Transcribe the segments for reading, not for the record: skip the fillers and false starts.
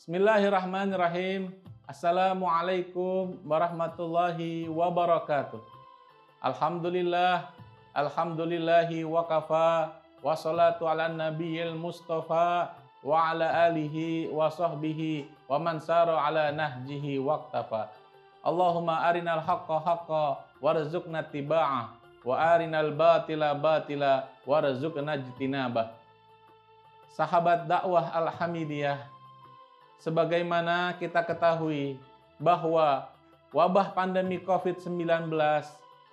Bismillahirrahmanirrahim. Assalamualaikum warahmatullahi wabarakatuh. Alhamdulillah, alhamdulillahi wa kafa, wassalatu ala nabiyil mustafa, wa ala alihi wa sahbihi, wa man sara ala nahjihi waqtafa. Allahumma arinal haqqa haqqa, warzuqna tiba'ah, wa arinal batila batila, warzuqna jtinabah. Sahabat dakwah Al-Hamidiyah, sebagaimana kita ketahui bahwa wabah pandemi COVID-19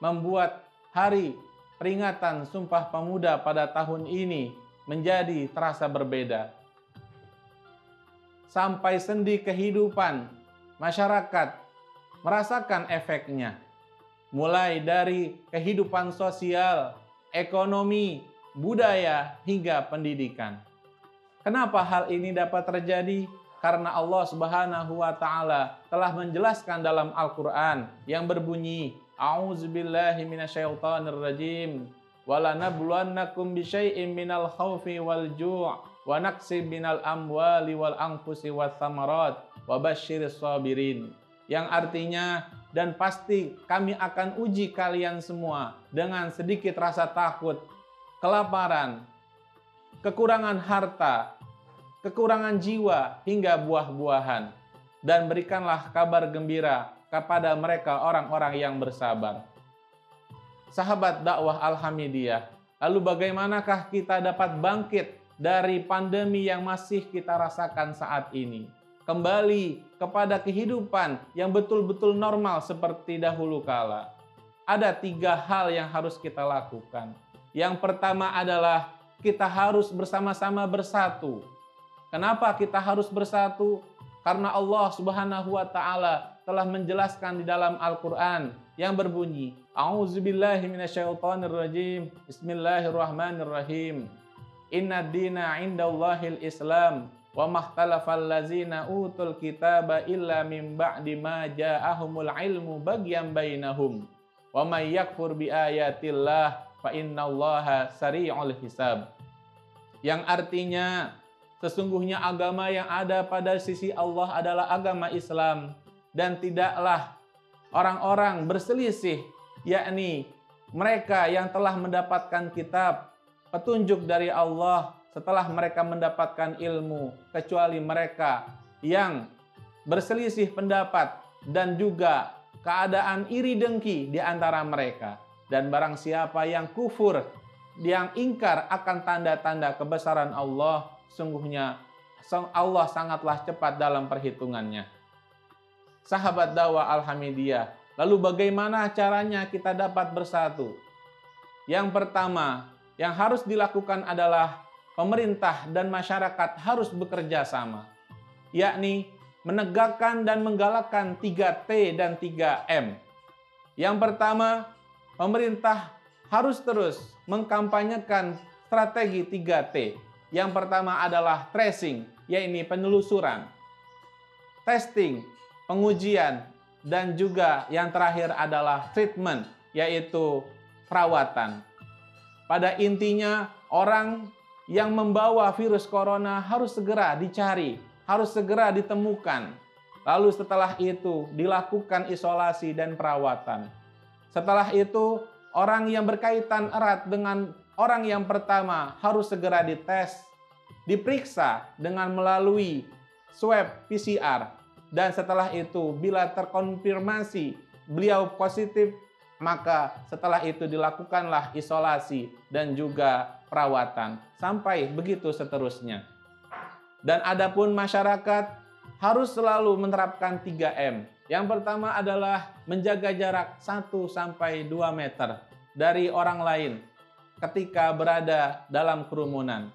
membuat hari peringatan Sumpah Pemuda pada tahun ini menjadi terasa berbeda. Sampai sendi kehidupan masyarakat merasakan efeknya. Mulai dari kehidupan sosial, ekonomi, budaya, hingga pendidikan. Kenapa hal ini dapat terjadi? Karena Allah Subhanahu wa Ta'ala telah menjelaskan dalam Al-Quran yang berbunyi, A'udzubillahi minasyaitonirrajim, walanabluwannakum bisyai'im minal khawfi wal ju' wa naqsim minal amwali wal anfusi wath thamarat wa basyiris sabirin. Yang artinya, dan pasti kami akan uji kalian semua dengan sedikit rasa takut, kelaparan, kekurangan harta, kekurangan jiwa, hingga buah-buahan. Dan berikanlah kabar gembira kepada mereka orang-orang yang bersabar. Sahabat dakwah Al-Hamidiyah, lalu bagaimanakah kita dapat bangkit dari pandemi yang masih kita rasakan saat ini? Kembali kepada kehidupan yang betul-betul normal seperti dahulu kala. Ada 3 hal yang harus kita lakukan. Yang pertama adalah kita harus bersama-sama bersatu. Kenapa kita harus bersatu? Karena Allah Subhanahu wa Ta'ala telah menjelaskan di dalam Al-Quran yang berbunyi, A'udzubillahi minasyaitonirrajim, Bismillahirrahmanirrahim. Inna dina indallahil Islam, wa mahtalafal lazina utul kitaba illa min ba'di ma ja'ahumul ilmu baghyan bainahum. Wa may yakfur bi ayatillah fa innallaha sari'ul hisab. Yang artinya, sesungguhnya agama yang ada pada sisi Allah adalah agama Islam, dan tidaklah orang-orang berselisih, yakni mereka yang telah mendapatkan kitab, petunjuk dari Allah setelah mereka mendapatkan ilmu, kecuali mereka yang berselisih pendapat dan juga keadaan iri dengki di antara mereka. Dan barang siapa yang kufur, yang ingkar akan tanda-tanda kebesaran Allah, sungguhnya Allah sangatlah cepat dalam perhitungannya. Sahabat dakwah Al-Hamidiyah, lalu bagaimana caranya kita dapat bersatu? Yang pertama, yang harus dilakukan adalah pemerintah dan masyarakat harus bekerja sama, yakni menegakkan dan menggalakkan 3T dan 3M. Yang pertama, pemerintah harus terus mengkampanyekan strategi 3T. Yang pertama adalah tracing, yaitu penelusuran, testing, pengujian, dan juga yang terakhir adalah treatment, yaitu perawatan. Pada intinya, orang yang membawa virus corona harus segera dicari, harus segera ditemukan. Lalu setelah itu dilakukan isolasi dan perawatan. Setelah itu, orang yang berkaitan erat dengan orang yang pertama harus segera dites, diperiksa dengan melalui swab PCR. Dan setelah itu, bila terkonfirmasi beliau positif, maka setelah itu dilakukanlah isolasi dan juga perawatan. Sampai begitu seterusnya. Dan adapun masyarakat harus selalu menerapkan 3M. Yang pertama adalah menjaga jarak 1-2 meter dari orang lain ketika berada dalam kerumunan.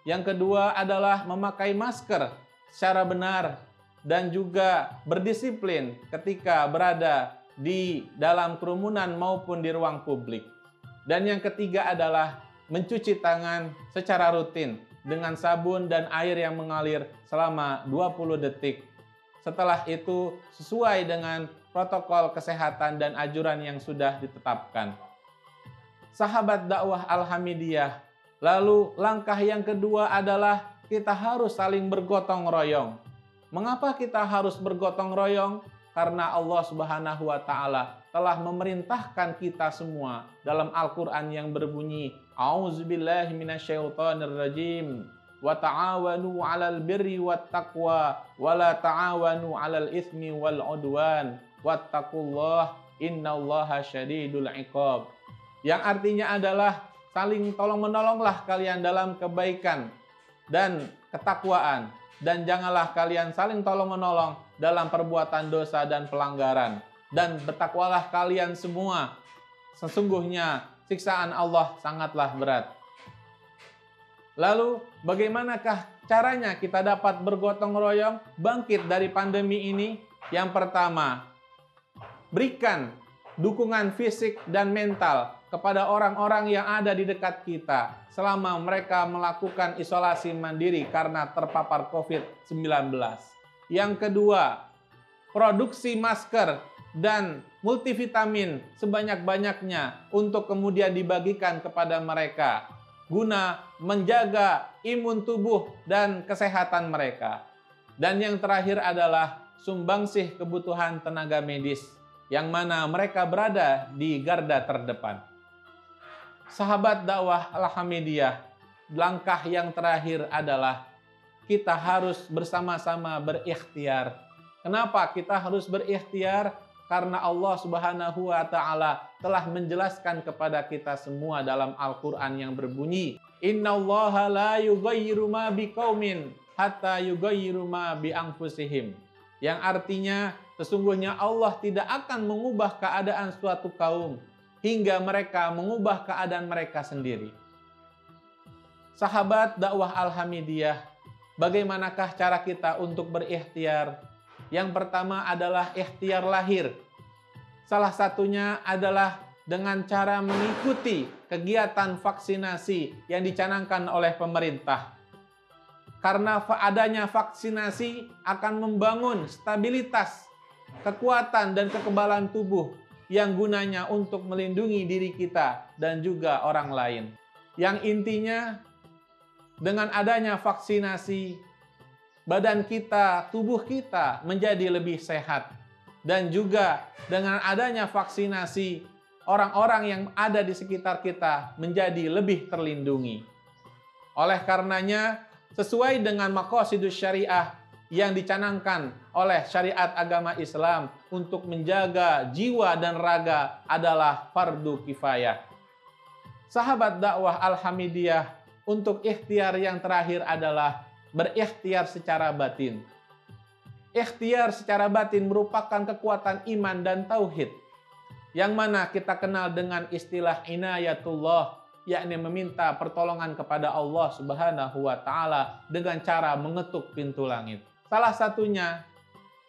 Yang kedua adalah memakai masker secara benar dan juga berdisiplin ketika berada di dalam kerumunan maupun di ruang publik. Dan yang ketiga adalah mencuci tangan secara rutin dengan sabun dan air yang mengalir selama 20 detik. Setelah itu sesuai dengan protokol kesehatan dan anjuran yang sudah ditetapkan. Sahabat dakwah Al-Hamidiyah, lalu langkah yang kedua adalah kita harus saling bergotong royong. Mengapa kita harus bergotong royong? Karena Allah Subhanahu wa taala telah memerintahkan kita semua dalam Al-Qur'an yang berbunyi, A'udzubillahi minasyaitonirrajim. Wa ta'awanu 'alal birri wat taqwa wa la ta'awanu 'alal itsmi wal 'udwan wattaqullah innallaha syadidul 'iqab. Yang artinya adalah saling tolong-menolonglah kalian dalam kebaikan dan ketakwaan, dan janganlah kalian saling tolong-menolong dalam perbuatan dosa dan pelanggaran. Dan bertakwalah kalian semua, sesungguhnya siksaan Allah sangatlah berat. Lalu bagaimanakah caranya kita dapat bergotong royong bangkit dari pandemi ini? Yang pertama, berikan dukungan fisik dan mental kepada orang-orang yang ada di dekat kita selama mereka melakukan isolasi mandiri karena terpapar COVID-19. Yang kedua, produksi masker dan multivitamin sebanyak-banyaknya untuk kemudian dibagikan kepada mereka guna menjaga imun tubuh dan kesehatan mereka. Dan yang terakhir adalah sumbangsih kebutuhan tenaga medis yang mana mereka berada di garda terdepan. Sahabat dakwah Al-Hamidiyah, langkah yang terakhir adalah kita harus bersama-sama berikhtiar. Kenapa kita harus berikhtiar? Karena Allah Subhanahu wa taala telah menjelaskan kepada kita semua dalam Al-Qur'an yang berbunyi, Innallaha la yughayyiru ma biqaumin hatta yughayyiru ma bi anfusihim. Yang artinya sesungguhnya Allah tidak akan mengubah keadaan suatu kaum hingga mereka mengubah keadaan mereka sendiri. Sahabat dakwah Al-Hamidiyah, bagaimanakah cara kita untuk berikhtiar? Yang pertama adalah ikhtiar lahir. Salah satunya adalah dengan cara mengikuti kegiatan vaksinasi yang dicanangkan oleh pemerintah. Karena adanya vaksinasi akan membangun stabilitas, kekuatan dan kekebalan tubuh yang gunanya untuk melindungi diri kita dan juga orang lain. Yang intinya, dengan adanya vaksinasi, badan kita, tubuh kita menjadi lebih sehat. Dan juga dengan adanya vaksinasi, orang-orang yang ada di sekitar kita menjadi lebih terlindungi. Oleh karenanya, sesuai dengan maqasidus syariah yang dicanangkan oleh syariat agama Islam untuk menjaga jiwa dan raga adalah fardu kifayah. Sahabat dakwah Al-Hamidiyah, untuk ikhtiar yang terakhir adalah berikhtiar secara batin. Ikhtiar secara batin merupakan kekuatan iman dan tauhid, yang mana kita kenal dengan istilah inayatullah, yakni meminta pertolongan kepada Allah Subhanahu wa taala dengan cara mengetuk pintu langit. Salah satunya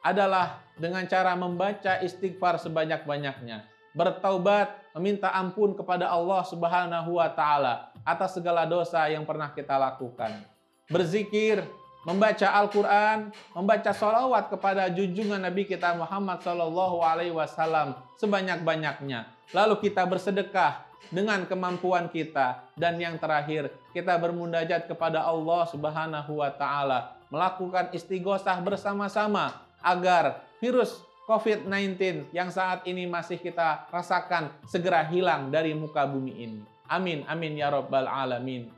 adalah dengan cara membaca istighfar sebanyak-banyaknya, bertaubat, meminta ampun kepada Allah Subhanahu wa taala atas segala dosa yang pernah kita lakukan. Berzikir, membaca Al-Quran, membaca sholawat kepada junjungan Nabi kita Muhammad SAW sebanyak-banyaknya. Lalu kita bersedekah dengan kemampuan kita. Dan yang terakhir, kita bermunajat kepada Allah Subhanahu wa taala, melakukan istighosah bersama-sama agar virus COVID-19 yang saat ini masih kita rasakan segera hilang dari muka bumi ini. Amin, amin ya rabbal alamin.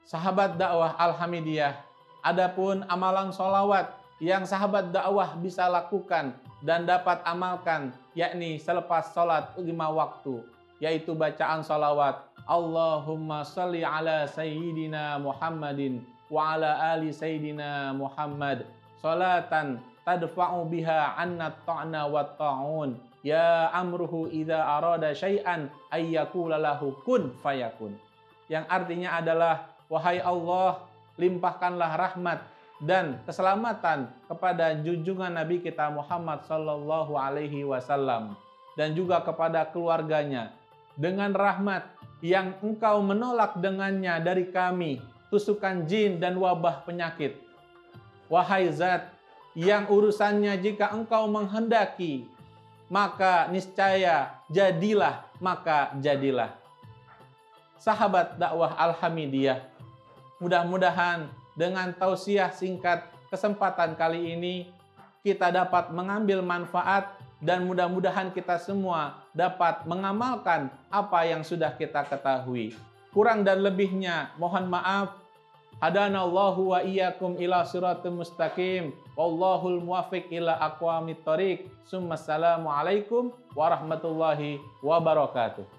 Sahabat dakwah Al-Hamidiyah, adapun amalan sholawat yang sahabat dakwah bisa lakukan dan dapat amalkan, yakni selepas sholat 5 waktu, yaitu bacaan sholawat Allahumma sholli ala sayyidina Muhammadin wa ala ali sayyidina Muhammad sholatan tadfa'u biha anna ta'na wa ta'un ya amruhu idza arada syai'an ayyakula lahu kun fayakun. Yang artinya adalah, wahai Allah, limpahkanlah rahmat dan keselamatan kepada junjungan Nabi kita Muhammad sallallahu alaihi wasallam dan juga kepada keluarganya dengan rahmat yang engkau menolak dengannya dari kami tusukan jin dan wabah penyakit. Wahai zat yang urusannya jika engkau menghendaki maka niscaya jadilah, maka jadilah. Sahabat dakwah Al-Hamidiyah, mudah-mudahan dengan tausiah singkat kesempatan kali ini kita dapat mengambil manfaat dan mudah-mudahan kita semua dapat mengamalkan apa yang sudah kita ketahui. Kurang dan lebihnya mohon maaf. Hadanallahu wa iyyakum ila siratal mustaqim. Wallahul muwaffiq ila aqwamit thoriq. Assalamu alaikum warahmatullahi wabarakatuh.